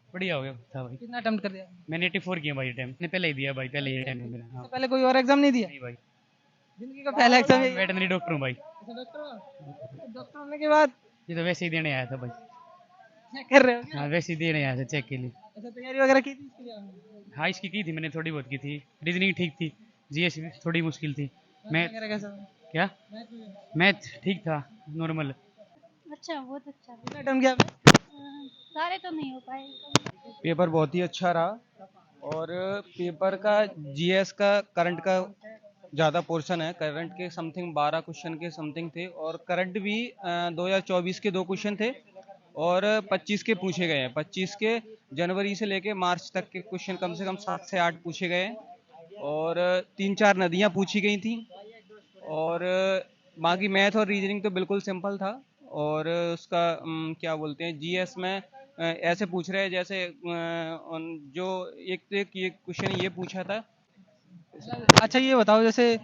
बढ़िया हो गया था भाई। कितना अटेम्प्ट कर दिया? मैंने 84 किया भाई अटेम्प्ट, मैंने पहले ही दिया भाई, पहले ही अटेम्प्ट है मेरा। हाँ। इससे पहले कोई और एग्जाम नहीं दिया? नहीं भाई, जिंदगी का पहला एग्जाम यही है? वेटनरी डॉक्टर हूँ भाई। अच्छा, डॉक्टर हो? तो डॉक्टर होने के बाद ये तो वैसे ही देने आया था भाई। चेक कर रहे हो क्या? हाँ वैसे ही देने आया था चेक के लिए। अच्छा, तैयारी वगैरह की थी इसके लिए आपने? हाँ इसकी की थी मैंने, थोड़ी बहुत की थी। रीजनिंग ठीक थी, जीएस भी थोड़ी मुश्किल थी। मैथ मैथ, वगैरह कैसा था? क्या, मैथ वगैरह मैथ ठीक था, नॉर्मल। अच्छा, बहुत अच्छा था। कितना अटेम्प्ट किया आपने? सारे तो नहीं हो पाए। पेपर बहुत ही अच्छा रहा। और पेपर का जीएस का करंट का ज़्यादा पोर्शन है। करंट के समथिंग 12 क्वेश्चन के समथिंग थे, और करंट भी 2024 के 2 क्वेश्चन थे, और 25 के पूछे गए हैं। 25 के जनवरी से लेके मार्च तक के क्वेश्चन कम से कम 7 से 8 पूछे गए हैं, और 3-4 नदियाँ पूछी गई थी। और बाकी मैथ और रीजनिंग तो बिल्कुल सिंपल था। और उसका क्या बोलते हैं, जीएस में ऐसे पूछ रहे हैं जैसे जो एक एक ये क्वेश्चन ये पूछा था। अच्छा, ये बताओ, जैसे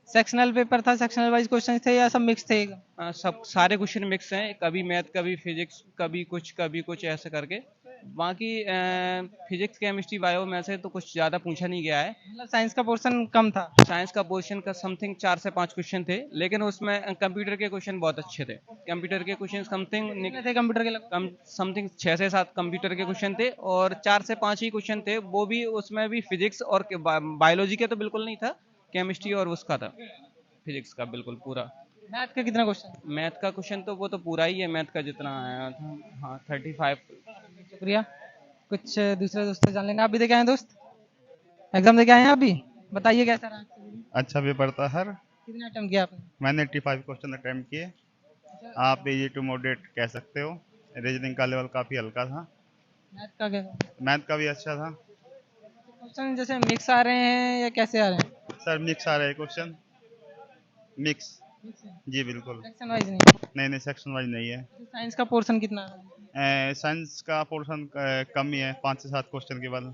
सेक्शनल पेपर था, सेक्शनल वाइज क्वेश्चन थे या सब मिक्स थे? सब सारे क्वेश्चन मिक्स हैं, कभी मैथ कभी फिजिक्स कभी कुछ ऐसे करके। बाकी फिजिक्स केमिस्ट्री बायो में से तो कुछ ज़्यादा पूछा नहीं गया है। मतलब साइंस का पोर्शन कम था? साइंस का पोर्शन का समथिंग 4 से 5 क्वेश्चन थे, लेकिन उसमें कंप्यूटर के क्वेश्चन बहुत अच्छे थे। कंप्यूटर के क्वेश्चन समथिंग कितने थे कंप्यूटर के लगभग? कम समथिंग 6 से 7 कंप्यूटर के क्वेश्चन थे, और 4 से 5 ही क्वेश्चन थे, वो भी उसमें भी फिजिक्स और बायोलॉजी के तो बिल्कुल नहीं था। केमिस्ट्री और उसका था, फिजिक्स का बिल्कुल पूरा। मैथ का कितना क्वेश्चन? मैथ का क्वेश्चन तो वो तो पूरा ही है, मैथ का जितना आया था। हाँ 35। शुक्रिया। कुछ दूसरे दोस्त से जान लेंगे। आप भी देखे आए हैं दोस्त? एग्जाम देके आए हैं आप भी? बताइए कैसा रहा आपके लिए? अच्छा पेपर था सर। कितने अटेम्प्ट किया आपने? मैंने 85 क्वेश्चन अटेम्प्ट किए। आप इजी टू मॉडरेट कह सकते हो। रीजनिंग का लेवल काफ़ी हल्का था। मैथ का कैसा? मैथ का भी अच्छा था। क्वेश्चन जैसे मिक्स आ रहे हैं या कैसे आ रहे हैं? सर मिक्स आ रहे हैं क्वेश्चन, मिक्स। मिक्स है, जी बिल्कुल। सेक्शन वाइज नहीं? नहीं नहीं, सेक्शन वाइज नहीं है। साइंस का पोर्शन कितना है? साइंस का पोर्शन कम ही है, 5 से 7 क्वेश्चन के बाद।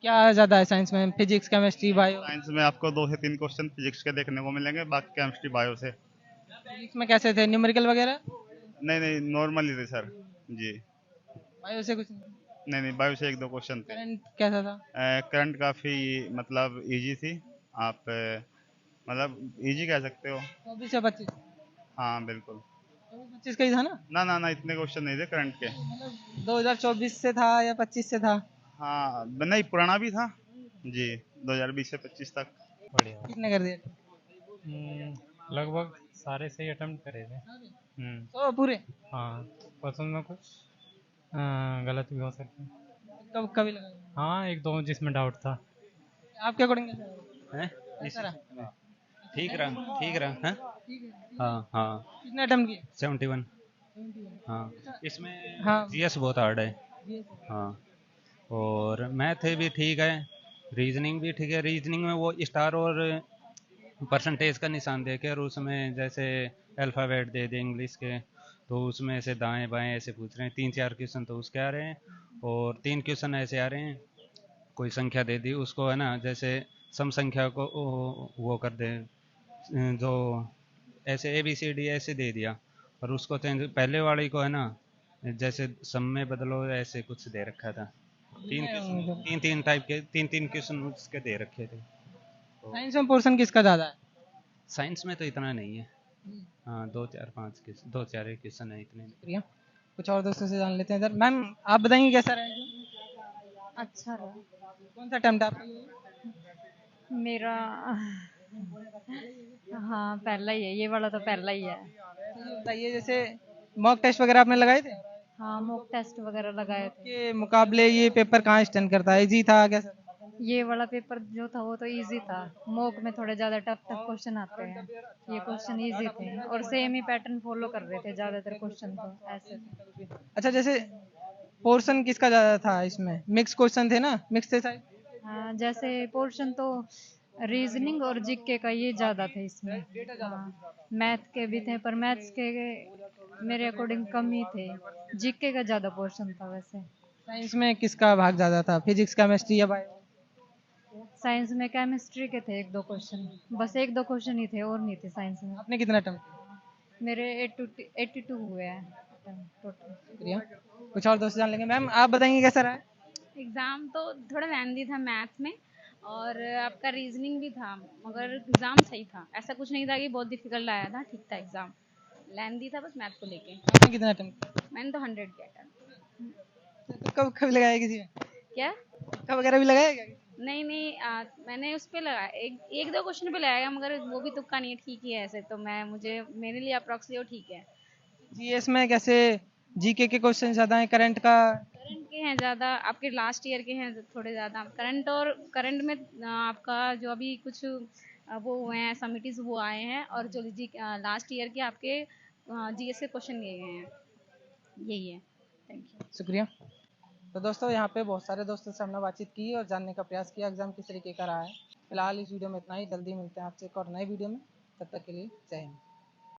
क्या ज्यादा है साइंस में? Physics, chemistry, bio? साइंस में आपको 2 से 3 क्वेश्चन फिजिक्स के देखने को मिलेंगे, बाकी केमिस्ट्री बायो से। फिजिक्स में कैसे थे, न्यूमेरिकल वगैरह? नहीं नहीं, नॉर्मल ही थे सर। जी। बायो से कुछ नहीं? नहीं नहीं, बायो से 1-2 क्वेश्चन थे। करंट कैसा था? करंट काफ़ी मतलब इजी थी। आप मतलब इजी कह सकते हो। 24 या 25? हाँ बिल्कुल। 25 का ही था ना? ना ना ना, इतने क्वेश्चन नहीं थे करंट के। मतलब 2024 से था या 25 से था? हाँ नहीं, पुराना भी था जी, 2020 से 25 तक। बढ़िया। कितने कर दिए? लगभग सारे सही अटेम्प्ट करे थे। तो पूरे? हाँ, पसंद में कुछ गलत भी हो सकते हैं। कब कभी लगा? हाँ एक दो जिसमें डाउट था। आपके अकॉर्डिंग कैसा रहा? हैं? कैसा रहा? ठीक रहा, ठीक रहा। हैं? ठीक है, ठीक है। हाँ हाँ। कितने अटेम्प्ट किए? 71। 71। हाँ इसमें हाँ, जीएस बहुत हार्ड है। ये तो। हाँ, और मैथ भी ठीक है, रीजनिंग भी ठीक है। रीजनिंग में वो स्टार और परसेंटेज का निशान दे के, और उसमें जैसे अल्फ़ाबेट दे दे इंग्लिश के, तो उसमें से दाएं बाएं ऐसे पूछ रहे हैं। 3-4 क्वेश्चन तो उसके आ रहे हैं, और 3 क्वेश्चन ऐसे आ रहे हैं, कोई संख्या दे दी उसको है ना, जैसे सम संख्या को वो कर दे, जो ऐसे ए बी सी डी ऐसे दे दिया, और उसको चेंज पहले वाले को है ना, जैसे सम में बदलो ऐसे कुछ दे रखा था। तीन तीन टाइप के, 3-3 क्वेश्चन उसके दे रखे थे। साइंस में पोर्शन किसका ज्यादा है? साइंस में तो इतना नहीं है। हाँ 2-4-5 क्वेश्चन, 2-4 क्वेश्चन है इतने। शुक्रिया। कुछ और दोस्तों से जान लेते हैं इधर। मैम, आप बताएंगे कैसा रहा एग्जाम? अच्छा रहा। कौन सा अटेम्प्ट आपका? मेरा हाँ पहला ही है, ये वाला तो पहला ही है। ये बताइए, जैसे मॉक टेस्ट वगैरह आपने लगाए थे? हाँ मॉक टेस्ट वगैरह लगाए थे। के मुकाबले ये पेपर कहाँ स्टैंड करता है? इजी था कैसा था? ये वाला पेपर जो था वो तो इजी था। मॉक में थोड़े ज़्यादा टफ टफ क्वेश्चन आते हैं, ये क्वेश्चन इजी थे, और सेम ही पैटर्न फॉलो कर रहे थे ज़्यादातर क्वेश्चन, तो ऐसे थे। अच्छा, जैसे पोर्शन किसका ज्यादा था इसमें? मिक्स क्वेश्चन थे ना? मिक्स थे शायद? हाँ जैसे पोर्शन तो रीजनिंग और जीके का ये ज़्यादा थे इसमें। हाँ मैथ के भी थे, पर मैथ्स के मेरे अकॉर्डिंग कम ही थे। जीके का ज़्यादा पोर्शन था वैसे। साइंस में किसका भाग ज्यादा था? फिजिक्स, केमिस्ट्री या बायो? साइंस में केमिस्ट्री के थे 1-2 क्वेश्चन, बस 1-2 क्वेश्चन ही थे, और नहीं थे साइंस में। आपने कितना अटेम्प्ट किया? मेरे 82 हुए हैं। टोटल। शुक्रिया। कुछ और दोस्त जान लेंगे। मैम आप बताएंगे कैसा रहा है? एग्ज़ाम तो थोड़ा लेंदी था मैथ में, और आपका रीजनिंग भी था, मगर एग्ज़ाम सही था, ऐसा कुछ नहीं था कि बहुत डिफिकल्ट आया था, ठीक था एग्ज़ाम। लेंदी था बस मैथ को लेके। आपने कितना अटेम्प्ट मैंने तो 100 किया था। किया? तुक्का वुक्का भी लगाया किसी में? क्या? तुक्का वगैरह भी लगाया क्या? नहीं नहीं, मैंने उस पे लगाया, एक दो क्वेश्चन पे लगाया, मगर वो भी तुक्का नहीं है, ठीक ही है ऐसे तो। मेरे लिए अप्रॉक्सली वो ठीक है। जीएस में कैसे जीके के क्वेश्चन ज्यादा हैं, करंट का? करंट के हैं ज़्यादा, आपके लास्ट ईयर के हैं थोड़े ज़्यादा करंट, और करंट में आपका जो अभी कुछ वो हुए हैं समिटीज वो आए हैं, और जो जी लास्ट ईयर के आपके जीएस के क्वेश्चन गए हैं, यही है। Thank you. शुक्रिया। तो दोस्तों यहाँ पे बहुत सारे दोस्तों से हमने बातचीत की और जानने का प्रयास किया एग्जाम किस तरीके का रहा है। फिलहाल इस वीडियो में इतना ही। जल्दी मिलते हैं आपसे एक और नए वीडियो में, तब तक के लिए जय हिंद।